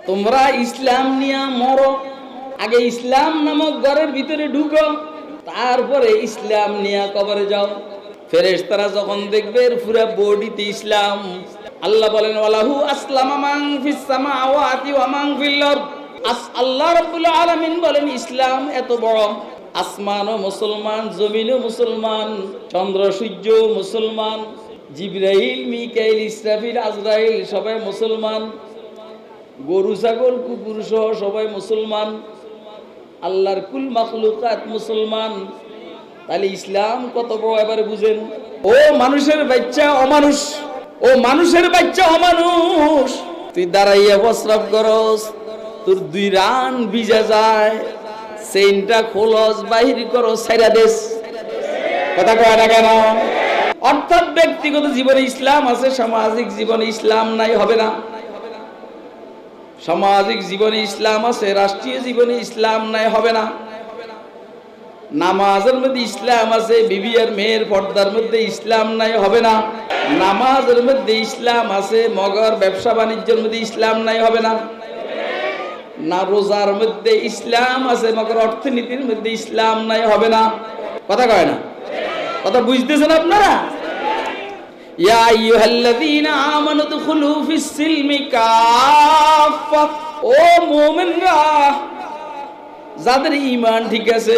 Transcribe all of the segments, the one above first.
তোমরা ইসলাম নিয়ে মরো, আগে ইসলাম নামক ঘরের ভিতরে ঢুকো, তারপরে ইসলাম নিয়ে কবরে যাও। ফেরেশতারা যখন দেখবে পুরো বডিতে ইসলাম, আল্লাহ বলেন ওয়ালাহু আসলামা মান ফিস সামাওয়াতি ওয়া মান ফিল আরদ। আল্লাহ রাব্বুল আলামিন বলেন ইসলাম এত বড়, আসমানও মুসলমান, জমিনও মুসলমান, চন্দ্র সূর্য মুসলমান, জিবরাইল মিকাইল ইসরাফিল আজরাইল সবাই মুসলমান, গরু ছাগল কুকুর সহ সবাই মুসলমান, আল্লাহর কুল মাখলুকাত মুসলমান। তাহলে ইসলাম কত বড় এবারে বুঝেন। ও মানুষের বাচ্চা অমানুষ, ও মানুষের বাচ্চা অমানুষ, তুই দাঁড়াইয়া প্রস্রাব করস, তোর 2 রান ভিজা যায়, চেইনটা খোলস, বাহির করো, ছাইরা দেশ। কথা কয় না কেন? অর্থাৎ ব্যক্তিগত জীবনে ইসলাম আছে, সামাজিক জীবনে ইসলাম নাই, হবে না। সামাজিক জীবনে ইসলাম আছে, রাষ্ট্রীয় জীবনে ইসলাম নাই, হবে না। নামাজের মধ্যে ইসলাম আছে, বিবি আর মেয়ের পর্দার মধ্যে ইসলাম নাই, হবে না। নামাজের মধ্যে ইসলাম আছে, মগর ব্যবসা বাণিজ্যের মধ্যে ইসলাম নাই, হবে না। না রোজার মধ্যে ইসলাম আছে, মগর অর্থনীতির মধ্যে ইসলাম নাই, হবে না। কথা কয় না? কথা বুঝতেছেন আপনারা? ইয়া আইয়ুহাল্লাযীনা আমানু দুখুলু ফিস সিলমি কাফা। ও মুমিনরা, যাদের ঈমান ঠিক আছে,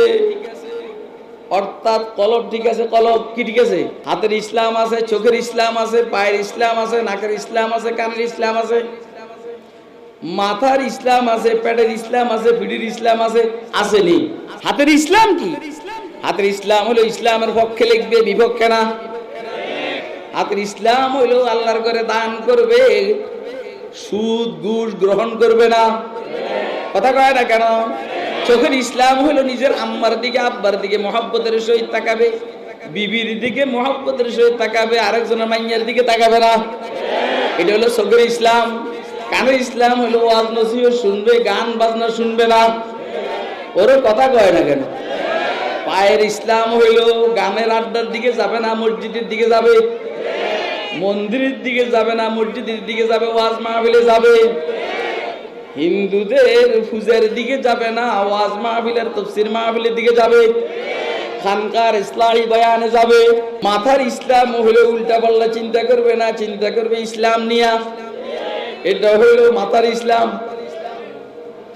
অর্থাৎ কলব ঠিক আছে, কলব কি ঠিক আছে? হাতের ইসলাম আছে, চোখের ইসলাম আছে, পায়ের ইসলাম আছে, নাকের ইসলাম আছে, কানের ইসলাম আছে, মাথার ইসলাম আছে, পেটের ইসলাম আছে, পিঠের ইসলাম আছে, আসেনি? হাতের ইসলাম কি? হাতের ইসলাম হলো ইসলামের পক্ষে লিখবে, বিপক্ষে না। হাতের ইসলাম হলো আল্লাহর ঘরে দান করবে, সুদ ঘুষ গ্রহণ করবে না। কথা কয় না কেন? চোখের ইসলাম হলো নিজের আম্মার দিকে আব্বার দিকে মহব্বতের সহিত তাকাবে, বিবির দিকে মহব্বতের সহিত তাকাবে, আরেকজনের মাইয়ার দিকে তাকাবে না। এটা হলো চোখের ইসলাম। কানের ইসলাম হলো ওয়াজ নসিহত শুনবে, গান বাজনা শুনবে না। ওরে কথা কয় না কেন? পায়ের ইসলাম হইলো গানের আড্ডার দিকে যাবে না, মসজিদের দিকে যাবে, মন্দিরের দিকে যাবে না, মসজিদের দিকে যাবে, ওয়াজ মাহফিলে যাবে। হিন্দুদের পূজার দিকে যাবে না, ওয়াজ মাহফিলের তাফসীর মাহফিলের দিকে যাবে, খানকার ইসলাহি বয়ানে যাবে। মাথার ইসলাম হইলো উল্টা পাল্টা চিন্তা করবে না, চিন্তা করবে ইসলাম নিয়া। এটা হইলো মাথার ইসলাম।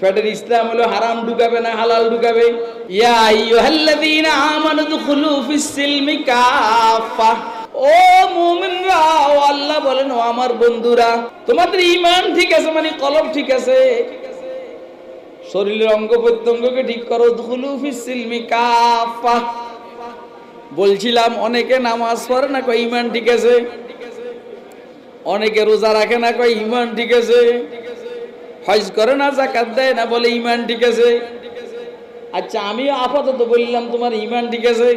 পেটের ইসলাম হলো হারাম ঢুকাবে না, হালাল ঢুকাবে। ইয়া আইয়ুহাল্লাযীনা আমানু দুখুলু ফিস সিলমি কাফা। ও মুমিনরা, ও আল্লাহ বলেন ও আমার বন্ধুরা, তোমাদের ঈমান ঠিক আছে মানে কলব ঠিক আছে, শরীরের অঙ্গ প্রত্যঙ্গকে ঠিক করো। দুখুলু ফিস সিলমি কাফা। বলছিলাম অনেকে নামাজ পড়ে না, কয় ঈমান ঠিক আছে। অনেকে রোজা রাখে না, কয় ঈমান ঠিক আছে। হজ করে না, যাকাত দেয় না, বলে ঈমান ঠিক আছে। আচ্ছা, আমি আপাতত বললাম তোমার ঈমান ঠিক আছে,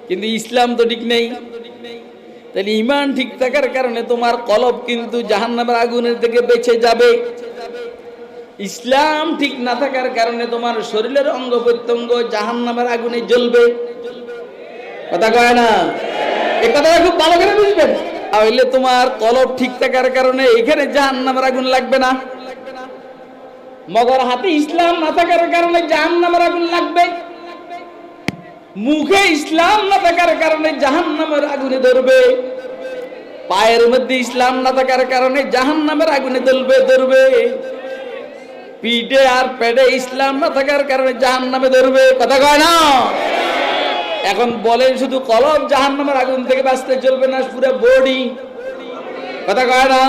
কিন্তু ইসলাম তো ঠিক নেই। তাহলে ঈমান ঠিক থাকার কারণে তোমার কলব কিন্তু জাহান্নামের আগুনের থেকে বেঁচে যাবে। ইসলাম ঠিক না থাকার কারণে তোমার শরীরের অঙ্গ প্রত্যঙ্গ জাহান্নামের আগুনে জ্বলবে। কথা কয় না? এই কথাটা খুব ভালো করে বুঝবেন। তাহলে তোমার কলব ঠিক থাকার কারণে এখানে জাহান্নামের আগুন লাগবে না, মগর হাতে ইসলাম না থাকার কারণে জাহান্নামের আগুন লাগবে। মুখে ইসলাম না থাকার কারণে জাহান্নামের আগুনে ধরবে। পায়ের মধ্যে ইসলাম না থাকার কারণে জাহান্নামের আগুনে ধরবে। পিঠে আর পেটে ইসলাম না থাকার কারণে জাহান্নামে ধরবে। কথা কয় না? এখন বলেন শুধু কলব জাহান্নামের আগুন থেকে বাঁচতে চলবে না, পুরো বডি? কথা কয় না?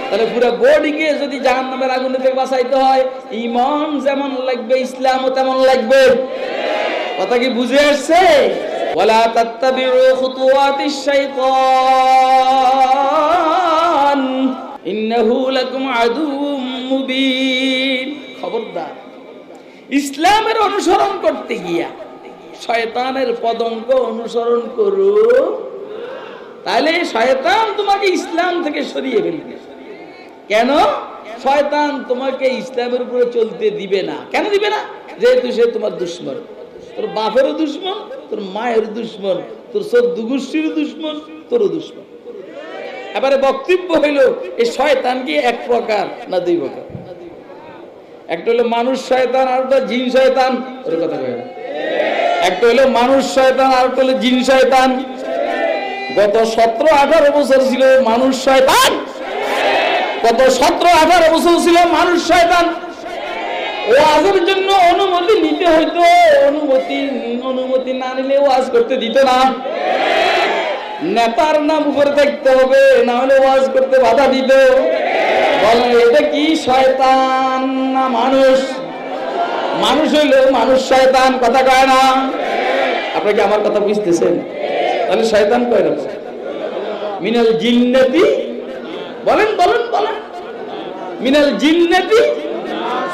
তাহলে পুরো বডিকে যদি জাহান্নামের আগুন থেকে বাঁচাইতে হয়, ঈমান যেমন লাগবে ইসলামও তেমন লাগবে। কথা কি বুঝে আসছে? ওয়ালা তাত্তাবিউ খুতুওয়াতিশ শাইতান ইন্নাহু লাকুম আদুউম মুবিন। খবরদার, ইসলামের অনুসরণ করতে গিয়া শয়তানের পদঙ্ক অনুসরণ করো, তাহলে শয়তান তোমাকে ইসলাম থেকে সরিয়ে ফেলবে। কেন? শয়তান তোমাকে ইসলামের উপরে চলতে দিবে না। কেন দিবে না? যেহেতু সে তোমার দুশমন। তোর বাপেরও দুশমন, তোর মায়ের দুশমন, তোর 14 গোষ্ঠীর দুশমন, তোরও দুশমন। এবারে বক্তব্য হইল এই শয়তান কি এক প্রকার না দুই প্রকার? একটা হলো মানুষ শয়তান, আর একটা জিন শয়তান। ওর কথা কই, একটা হলো মানুষ শয়তান, আর একটা হলো জিন শয়তান। গত 17-18 বছর ছিল মানুষ শয়তান, গত 17-18 বছর ছিল মানুষ শয়তান। ওয়াজের জন্য অনুমতি নিতে হইতো, অনুমতি না নিলে ওয়াজ করতে দিত না। নেতার নাম উপরে থাকতে হবে, না হলে ওয়াজ করতে বাধা দিত। বলেন এটা কি শয়তান না মানুষ? মানুষ হইলো মানুষ, শয়তান কথা কয় না। আপনি কি আমার কথা বুঝতেছেন? তাহলে শয়তান কয় না, মিনাল জিন্নাতি, বলেন বলেন বলেন, মিনাল জিন্নাতি।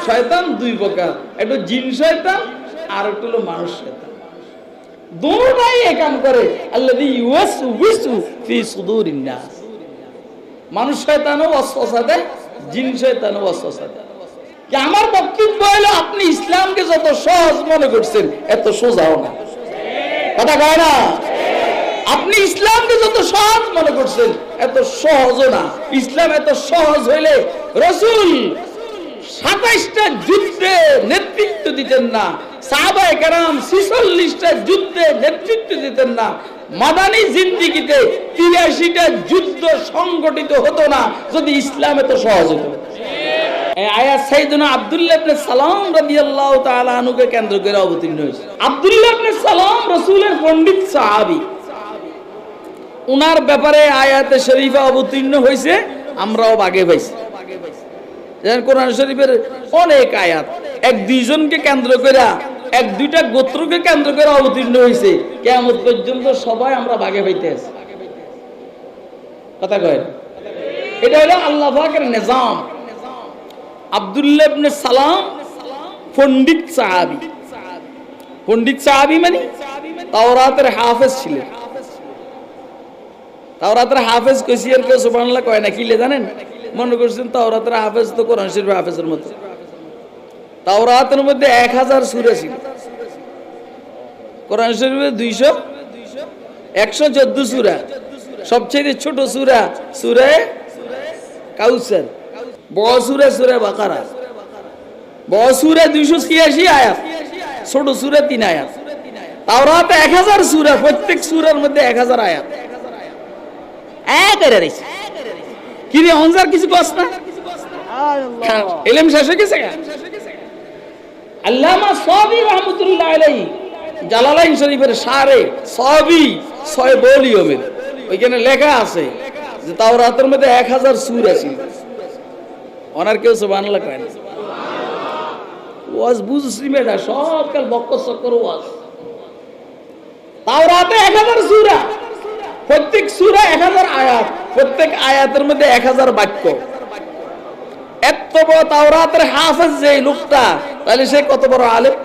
শয়তান দুই প্রকার, একটা জিন শয়তান আর একটা হলো মানুষ শয়তান। দুটোই এক কাম করে, আল্লাযী ইউওয়াসউইসু ফি সুদুরিন নাস। মানুষ শয়তানও ওয়াসওয়াসা দেয়, জিন শয়তানও ওয়াসওয়াসা দেয়। কি আমার বক্তব্য হলো, আপনি ইসলামকে যত সহজ মনে করছেন এত সোজাও না, কথা কয় না। আপনি ইসলামকে যত সহজ মনে করছেন এত সহজও না। ইসলাম এত সহজ হইলে রাসূল 27টা যুদ্ধে নেতৃত্ব দিতেন না, সাহাবায়ে কেরাম 46টা যুদ্ধে নেতৃত্ব দিতেন না, মাদানী জিন্দেগিতে 83টা যুদ্ধ সংগঠিত হতো না যদি ইসলাম এত সহজ হতো। এই আয়াত সাইয়েদনা আব্দুল্লাহ ইবনে সালাম রাদিয়াল্লাহু তাআলা আনহুকে কেন্দ্র করে অবতীর্ণ হয়েছে। আব্দুল্লাহ ইবনে সালাম রাসূলের পণ্ডিত সাহাবী, উনার ব্যাপারে আয়াতে শরীফা অবতীর্ণ হয়েছে, আমরাও ভাগে পাইছি। যেমন কোরআন শরীফের অনেক আয়াত এক দুইজনকে কেন্দ্র করে, এক দুইটা গোত্রকে কেন্দ্র করে অবতীর্ণ হয়েছে। কিয়ামত পর্যন্ত সবাই আমরা ভাগে পাইতে আছি, কথা কয়। এটা হলো আল্লাহ পাকের নিজাম। আব্দুল্লাহ ইবনে সালাম পণ্ডিত সাহাবী। পণ্ডিত সাহাবী মানে তাওরাতের হাফেজ ছিলেন। তাওরাতের হাফেজ কইছি আর কেউ সুবহানাল্লাহ কয় না, কিলে জানেন? মনে করছেন তাওরাতের হাফেজ তো কোরআন শরীফের হাফেজের মতো। তাওরাতের মধ্যে 1000 সূরা ছিল, কোরআন শরীফে 114 সূরা। সবচেয়ে ছোট সূরা সূরা কাউসার, বড় সূরা সূরা বাকারা। বড় সূরা 286 আয়াত, ছোট সূরা 3 আয়াত। তাওরাতে 1000 সূরা, প্রত্যেক সূরার মধ্যে 1000 আয়াত। কি রে অনজার কিছু কস না? ইলম শেষ হয়ে গেছে। আল্লামা সাবি রাহমাতুল্লাহ আলাইহি জালালাইন শরীফের শারে সাবি 6 ভলিউমের ওইখানে লেখা আছে যে তাওরাতের মধ্যে 1000 সূরা ছিল। ওনার কেউ সুবহানাল্লাহ কয় না। ওয়াজ বুঝছি মেয়েটা, সব কাল বক্কর চক্কর ওয়াজ। তাওরাতে 1000 সূরা, প্রত্যেক সূরা 1000 আয়াত, প্রত্যেক আয়াতের মধ্যে 1000 বাক্য। এত বড় তাওরাতের হাফেজ যে লোকটা, তাহলে সে কত বড় আলেম।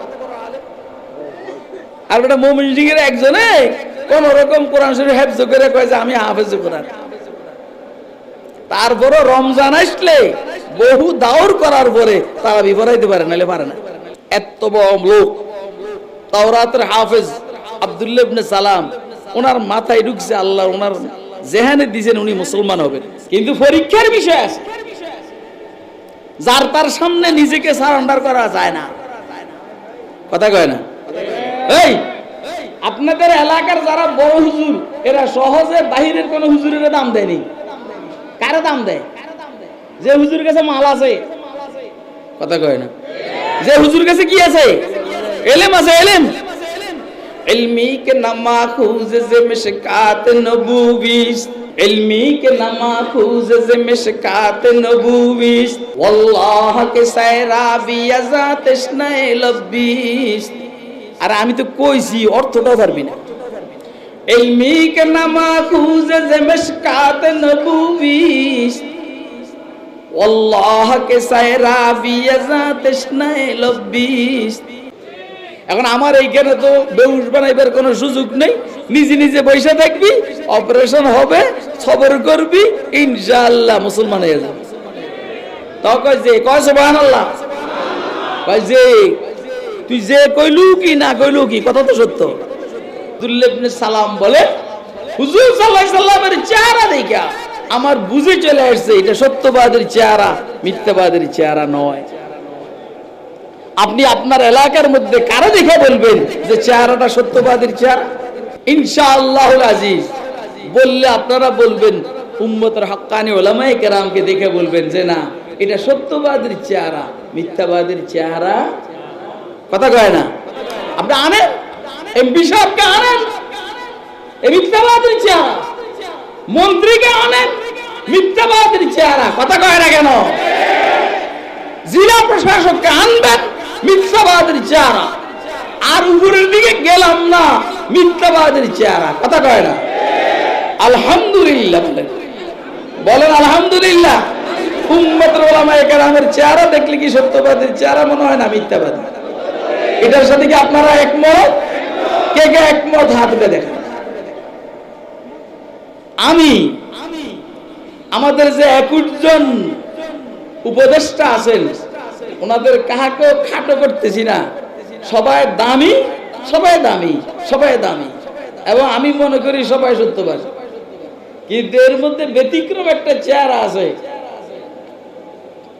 আর একটা মুমিন জিগের একজনে কোন রকম কোরআন শরীফ হেফজ করে কয় যে আমি হাফেজ কোরআন। তারপরে রমজান আসলে বহু দাওর করার পরে তারা বিপরাইতে পারে, নাহলে পারে না। এত বড় লোক তাওরাতের হাফেজ আব্দুল্লাহ ইবনে সালাম, ওনার মাথায় ঢুকছে, আল্লাহ ওনার জেহানে দিয়েছেন উনি মুসলমান হবেন। কিন্তু পরীক্ষার বিষয় আছে, যার তার সামনে নিজেকে সারেন্ডার করা যায় না, কথা কয় না। এই আপনাদের এলাকার যারা বড় হুজুর, এরা সহজে বাহিরের কোন হুজুরের দাম দেয়নি। কারে দাম দেয়? যে হুজুর কাছে মাল আছে, কথা কয় না। যে হুজুর কাছে কি আছে? এলেম আছে, এলেম। इल्मी के नमाखूज से मिशकात नबूवीस, इल्मी के नमाखूज से मिशकात नबूवीस, वल्लाह के सैराबी अज़ात इश्नाए लब्बीस। আর আমি তো কইছি অর্থটাও পারবি না। इल्मी के नमाखूज से मिशकात नबूवीस, वल्लाह के सैराबी अज़ात इश्नाए लब्बीस। এখন আমার এইখানে তো বেউস বানাইবার কোনো সুযোগ নেই, নিজে নিজে বসে থাকবি, অপারেশন হবে, সবর করবি, ইনশাআল্লাহ মুসলমান হয়ে যাবে। তো কয় যে, কয় সুবহানাল্লাহ, কয় যে তুই যে কইলু কি না কইলু কি, কথা তো সত্য। আব্দুল্লাহ ইবনে সালাম বলে হুজুর সাল্লাল্লাহু আলাইহি সাল্লামের চেহারা দেখা আমার বুঝে চলে আসছে এটা সত্যবাদের চেহারা, মিথ্যাবাদের চেহারা নয়। আপনি আপনার এলাকার মধ্যে কারো দেখে বলবেন যে চেহারাটা সত্যবাদের চেহারা? ইনশাআল্লাহুল আজিজ বললে আপনারা বলবেন, উম্মতের হক্কানি উলামায়ে কেরামকে দেখে বলবেন যে না, এটা সত্যবাদের চেহারা, মিথ্যাবাদের চেহারা। কথা কয় না? আপনি আনেন, এমপি সাহেবকে আনেন, এই মিথ্যাবাদের চেহারা। মন্ত্রীকে আনেন, মিথ্যাবাদের চেহারা। কথা কয় না কেন? জেলা প্রশাসককে আনবেন, মিথ্যাবাদের চেহারা। আর উপরের দিকে গেলাম না, মিথ্যাবাদের চেহারা। কথা কয় না? আলহামদুলিল্লাহ বলেন, বলেন আলহামদুলিল্লাহ। উম্মতের উলামায়ে কেরামের চেহারা দেখলে কি সত্যবাদের চেহারা মনে হয় না মিথ্যাবাদী? এটার সাথে কি আপনারা একমত? কে কে একমত হাত তুলে দেখেন। আমি আমাদের যে 21 জন উপদেষ্টা আছেন, ওনাদের কাহাকে খাটো করতেছি না, সবাই দামি, সবাই দামি, সবাই দামি, এবং আমি মনে করি সবাই সত্যবাদী। কিন্তু এর মধ্যে ব্যতিক্রম একটা চেহারা আছে,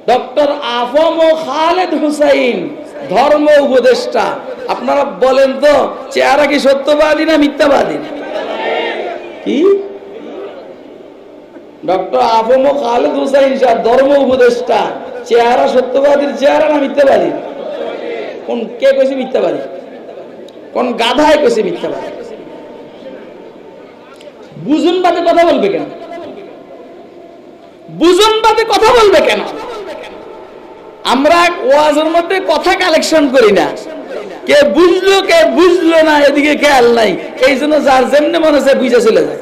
ডক্টর আফম খালেদ হুসাইন, ধর্ম উপদেষ্টা। আপনারা বলেন তো চেহারা কি সত্যবাদী না মিথ্যাবাদী? কি ডক্টর আফম খালেদ হুসাইন সাহেব ধর্ম উপদেষ্টা, চেহারা সত্যবাদীর চেহারা না মিথ্যাবাদী? কোন কে কইছে মিথ্যাবাদী? কোন গাধায় কইছে মিথ্যাবাদী? বুঝুন বাদে কথা বলবে কেন? বুঝুন বাদে কথা বলবে কেন? আমরা ওয়াজের মধ্যে কথা কালেকশন করি না, কে বুঝলো কে বুঝলো না এদিকে খেয়াল নাই, এই জন্য যার যেমনি মনে হচ্ছে বুঝে চলে যায়।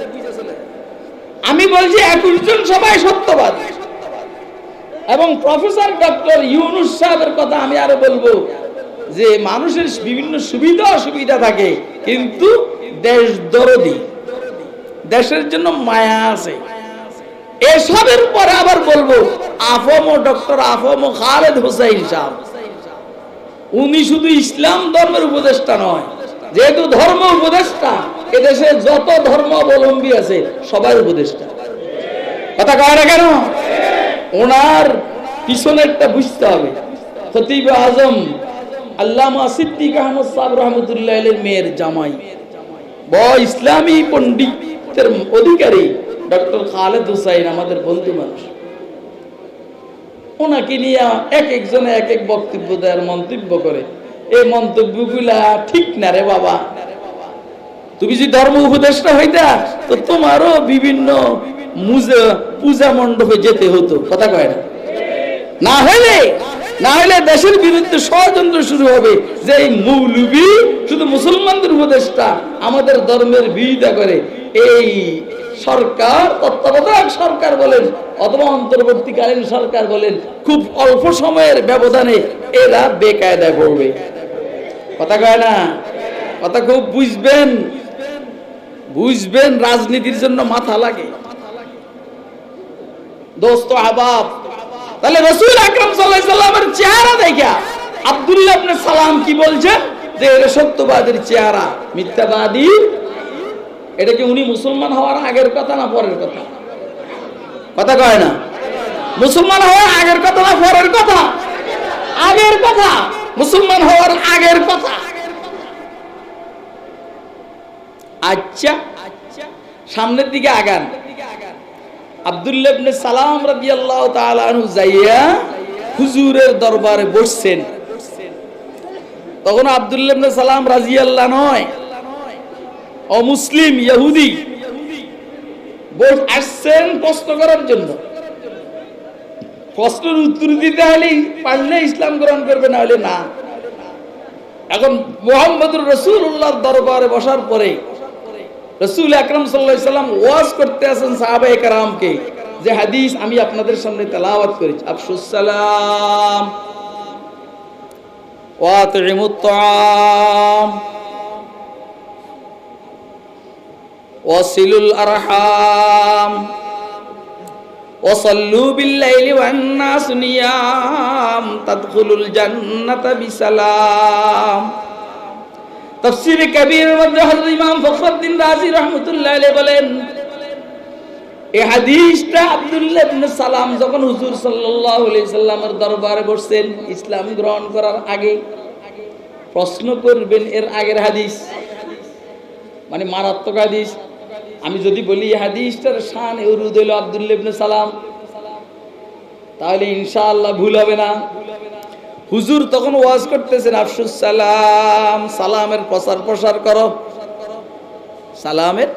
আমি বলছি 21 জন সবাই সত্যবাদী, এবং প্রফেসর ডক্টর ইউনুস সাহেবের কথা আমি আরো বলবো যে মানুষের বিভিন্ন সুবিধা অসুবিধা থাকে, কিন্তু দেশ দরদি, দেশের জন্য মায়া আছে। এসবের পরে আবার বলবো ডক্টর আফম খালেদ হুসাইন সাহেব, উনি শুধু ইসলাম ধর্মের উপদেষ্টা নয়, যেহেতু ধর্ম উপদেষ্টা, এদেশে যত ধর্মাবলম্বী আছে সবাই উপদেষ্টা। কথা কয় না কেন? ওনার পিছনে একটা বুঝতে হবে, খতিব আজম আল্লামা সিদ্দিক আহমদ সাহেব রহমতুল্লাহ আলাইহির মেয়ের জামাই, বড় ইসলামী পণ্ডিতের অধিকারী ডক্টর খালেদ হুসাইন আমাদের বন্ধু মানুষ। ওনাকে নিয়ে এক একজনে এক এক বক্তব্য দেয়, মন্তব্য করে। এই মন্তব্যগুলা ঠিক না রে বাবা। তুমি যদি ধর্ম উপদেষ্টা হইতা তো তোমারও বিভিন্ন পূজা মণ্ডপে যেতে হতো। কথা কয় না? না হইলে দেশের বিরুদ্ধে ষড়যন্ত্র শুরু হবে যে এই মৌলবী শুধু মুসলমানদের উপদেষ্টা, আমাদের ধর্মের বিরোধিতা করে। এই সরকার, তত্ত্বাবধায়ক সরকার বলেন অথবা অন্তর্বর্তীকালীন সরকার বলেন, খুব অল্প সময়ের ব্যবধানে এরা বেকায়দায় পড়বে। কথা কয় না? কথা খুব বুঝবেন, বুঝবেন। রাজনীতির জন্য মাথা লাগে দোস্ত আহবাব। তাহলে রাসূল আকরাম সাল্লাল্লাহু আলাইহি সাল্লামের চেহারা দেখা আব্দুল্লাহ ইবনে সালাম কি বলছেন যে এটা সত্যবাদীর চেহারা, মিথ্যাবাদী। এটা কি উনি মুসলমান হওয়ার আগের কথা না পরের কথা? কথা কয় না? মুসলমান হওয়ার আগের কথা না পরের কথা? আগের কথা, মুসলমান হওয়ার আগের কথা। আচ্ছা, সামনের দিকে আগান। আব্দুল্লাহ ইবনে সালাম রাদিয়াল্লাহু তাআলা আনহু যাইয়া হুজুরের দরবারে বসছেন। তখন আব্দুল্লাহ ইবনে সালাম রাদিয়াল্লাহু নয়, অমুসলিম ইহুদি আসছেন প্রশ্ন করার জন্য। প্রশ্নের উত্তর দিতে হলে পারলে ইসলাম গ্রহণ করবে, না হলে না। এখন মুহাম্মদুর রাসূলুল্লাহর দরবারে বসার পরে রাসূল আকরাম সাল্লাল্লাহু আলাইহি সাল্লাম ওয়াজ করতে আছেন সাহাবায়ে কেরামকে, যে হাদিস আমি আপনাদের সামনে তেলাওয়াত করেছি। আফশুস সালাম ওয়া আতইমুত তাআম ওয়াসিলুল আরহাম ওয়াসাল্লু বিল-লাইলি ওয়ান-নাসু নিয়াম তাদখুলুল জান্নাতা বিসালাম। তাফসীরে কবীরের মধ্যে হযরত ইমাম ফখরুদ্দীন রাজি রাহমাতুল্লাহ আলাইহি বলেন, এই হাদিসটা আব্দুল্লাহ ইবনে সালাম যখন হুজুর সাল্লাল্লাহু আলাইহি সাল্লামের দরবারে বসছেন ইসলাম গ্রহণ করার আগে, প্রশ্ন করবেন এর আগের হাদিস, মানে মারাত্মক হাদিস। আমি যদি বলি এই হাদিসটার শান উরুদ হইল আব্দুল্লাহ ইবনে সালাম, তাহলে ইনশাআল্লাহ ভুল হবে না। হুজুর তখন ওয়াজ করতেছেন, আফসুস সালাম, সালামের প্রচার প্রসার করো। সালামের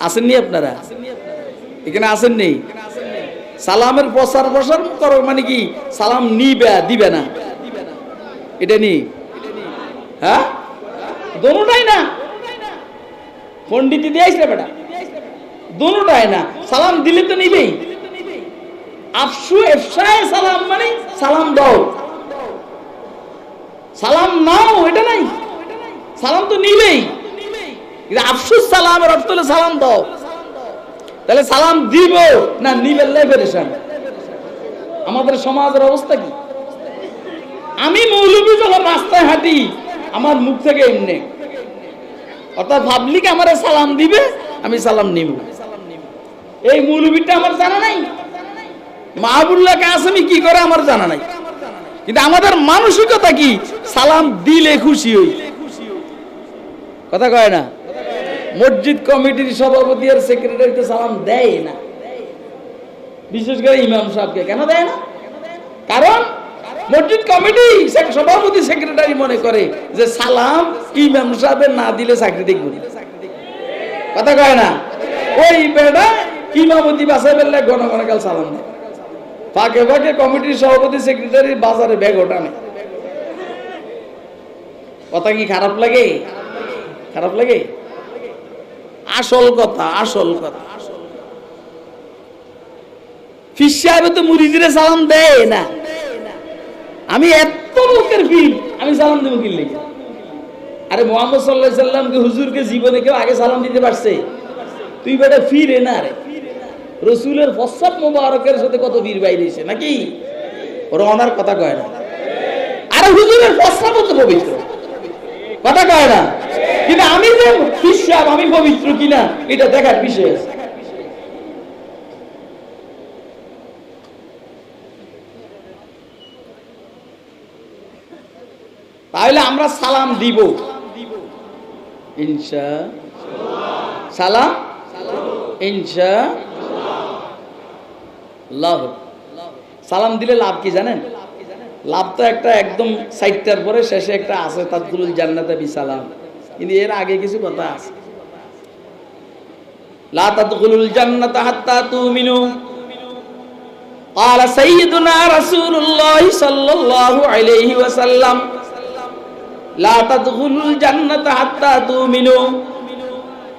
আসেননি আপনারা? এখানে আসেননি? সালামের প্রচার প্রসার করো মানে কি? সালাম নিবে দিবে না, এটা নি? হ্যাঁ, দোনোটাই না। পন্ডিত দিয়ে আসলে বেটা, দোনোটাই না। সালাম দিলে তো নিবেই। আফসু এফসায়ে সালাম মানে সালাম দাও, সালাম নাও এটা নাই। সালাম তো নিবেই। আফসুস সালামের অর্থ হলো সালাম দাও। তাহলে সালাম দিব না নিবে পেরেশান। আমাদের সমাজের অবস্থা কি? আমি মৌলবী যখন রাস্তায় হাঁটি, আমার মুখ থেকে এমনি, অর্থাৎ পাবলিক আমার সালাম দিবে, আমি সালাম নিব। এই মৌলবীটা আমার জানা নাই, মাহবুবুল্লাহ কাসেমি কি করে আমার জানা নাই। কিন্তু আমাদের মানসিকতা কি? সালাম দিলে খুশি হই। কথা কয় না? মসজিদ কমিটির সভাপতি আর সেক্রেটারিকে সালাম দেয় না, বিশেষ করে ইমাম সাহেবকে। কেন দেয় না? কারণ মসজিদ কমিটি সভাপতি সেক্রেটারি মনে করে যে সালাম ইমাম সাহেবের না দিলে চাকরি দেখব। কথা কয় না? ওই বেড়া ইমামতি বাসায় বেরলে ঘন ঘন কাল সালাম দেয়, ফাঁকে ফাঁকে কমিটির সভাপতি সেক্রেটারি বাজারে ব্যাগ ওঠানে। কথা কি খারাপ লাগে? খারাপ লাগে? আসল কথা, আসল কথা। ফিস সাহেব তো মুরিদিরে সালাম দেয় না। আমি এত লোকের ভিড়, আমি সালাম দেবো কি লেগে? আরে মুহাম্মদ সাল্লাল্লাহু আলাইহি সাল্লামকে হুজুরকে জীবনে কেউ আগে সালাম দিতে পারছে? তুই বেটা ফিরে না রে। রসুলের ফসাব মোবারকের সাথে কত বীর বাইরেছে নাকি? ওরা ওনার কথা কয় না। আরে হুজুরের ফসাব তো পবিত্র, কথা কয় না। কিন্তু আমি যে হিসাব আমি পবিত্র কিনা এটা দেখার বিষয় আছে। তাহলে আমরা সালাম দিব ইনশাআল্লাহ। সালাম ইনশাআল্লাহ। সালাম দিলে লাভ কি জানেন? লাভ তো একটা একদম সাইটটার পরে শেষে একটা আছে, তাদখুলুল জান্নাতা বিসালাম। কিন্তু এর আগে কিছু কথা আছে। লা তাদখুলুল জান্নাতা হাত্তা তুমিনু। ক্বালা সাইয়্যিদুনা রাসূলুল্লাহ সাল্লাল্লাহু আলাইহি ওয়াসাল্লাম লা তাদখুলুল জান্নাতা হাত্তা তুমিনু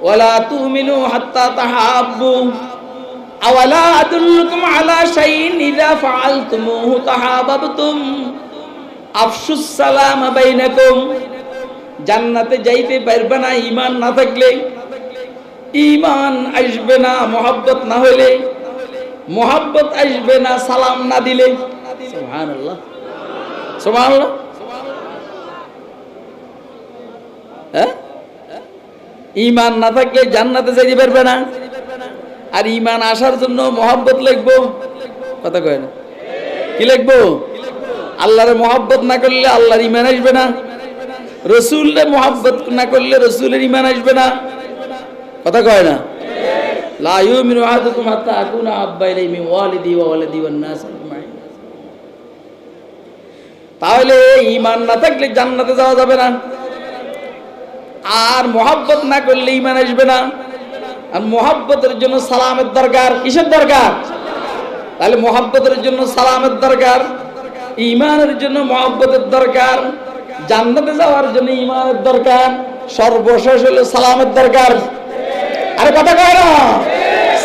ওয়া লা তুমিনু হাত্তা তাহাব্বু আওয়ালা আদুল্লুকুম আলা শাইইন ইযা ফাআলতুমুহু তাহাব্বাবতুম আফশুস সালাম বাইনাকুম। জান্নাতে যাইতে পারবে না ঈমান না থাকলে, ঈমান আসবে না মুহাব্বত না হইলে, মুহাব্বত আসবে না সালাম না দিলে। সুবহানাল্লাহ, সুবহানাল্লাহ। হ্যাঁ, ঈমান না থাকলে জান্নাতে যাইতে পারবে না। আর ঈমান আসার জন্য মুহাব্বত লাগবে। কথা কয় না? কি লাগবে? আল্লাহর মুহাব্বত না করলে আল্লাহর ঈমান আসবে না। রসুলের মুহাব্বত না করলে রসুলের ঈমান আসবে না। কথা কয় না? লা ইউমিনু আহাদুকুম হাত্তা আকুনা আহাব্বা ইলাইহি মিন ওয়ালিদি ওয়া ওয়ালাদি ওয়ান নাস আজমাইন। তাহলে ঈমান না থাকলে জান্নাতে যাওয়া যাবে না। আর মুহাব্বত না করলে ঈমান আসবে না। আর মুহাব্বতের জন্য সালামের দরকার। কিসের দরকার? তাহলে মুহাব্বতের জন্য সালামের দরকার, ঈমানের জন্য মুহাব্বতের দরকার, জান্নাতে যাওয়ার জন্য ঈমানের দরকার, সর্বশেষ হলো সালামের দরকার। আরে কথা কয় না?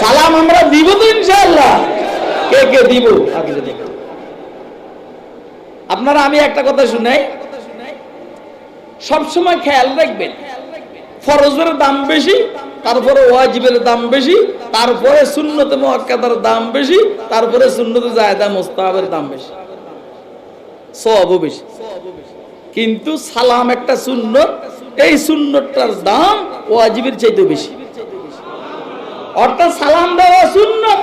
সালাম আমরা দিব তো ইনশাআল্লাহ। কে কে দিব? আপনারা আমি একটা কথা শুনাই, সবসময় খেয়াল রাখবেন, ফরজের দাম বেশি, তারপরে ওয়াজিবের দাম বেশি, তারপরে সুন্নতে মুআক্কাদার দাম বেশি, তারপরে সুন্নতে জায়েদা মুস্তাহাবের দাম বেশি, সওয়াবও বেশি। কিন্তু সালাম একটা সুন্নত, এই সুন্নতটার দাম ওয়াজিবের চাইতে বেশি। অর্থাৎ সালাম দেওয়া সুন্নাত,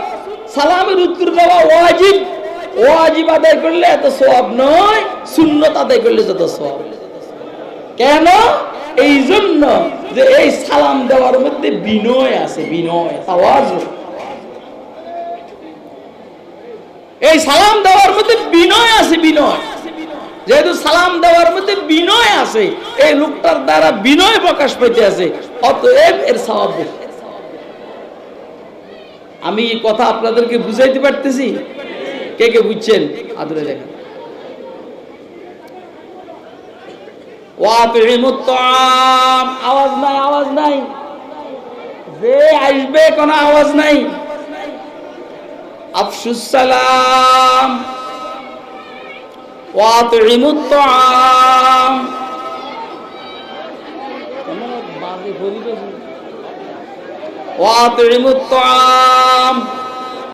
সালামের উত্তর দেওয়া ওয়াজিব। ওয়াজিব আদায় করলে এত সওয়াব নয়, সুন্নাত আদায় করলে যত সওয়াব। কেন? এই জন্য যে এই সালাম দেওয়ার মধ্যে বিনয় আছে, বিনয়, তাওয়াজু। এই সালাম দেওয়ার মধ্যে বিনয় আছে, বিনয়। যেহেতু সালাম দেওয়ার মধ্যে বিনয় আছে, এই লোকটার দ্বারা বিনয় প্রকাশ পেতে আছে, অতএব এর সওয়াব বেশি। আমি এই কথা আপনাদেরকে বুঝাইতে পারতেছি? কে কে বুঝছেন? আদরে দেখেন। ওয়াতিমুত তাআম, আওয়াজ নাই, আওয়াজ নাই, যে আসবে কোনো আওয়াজ নাই। আফশুস সালাম, ওয়াতিমুত তাআম। ওয়াতিমুত তাআম,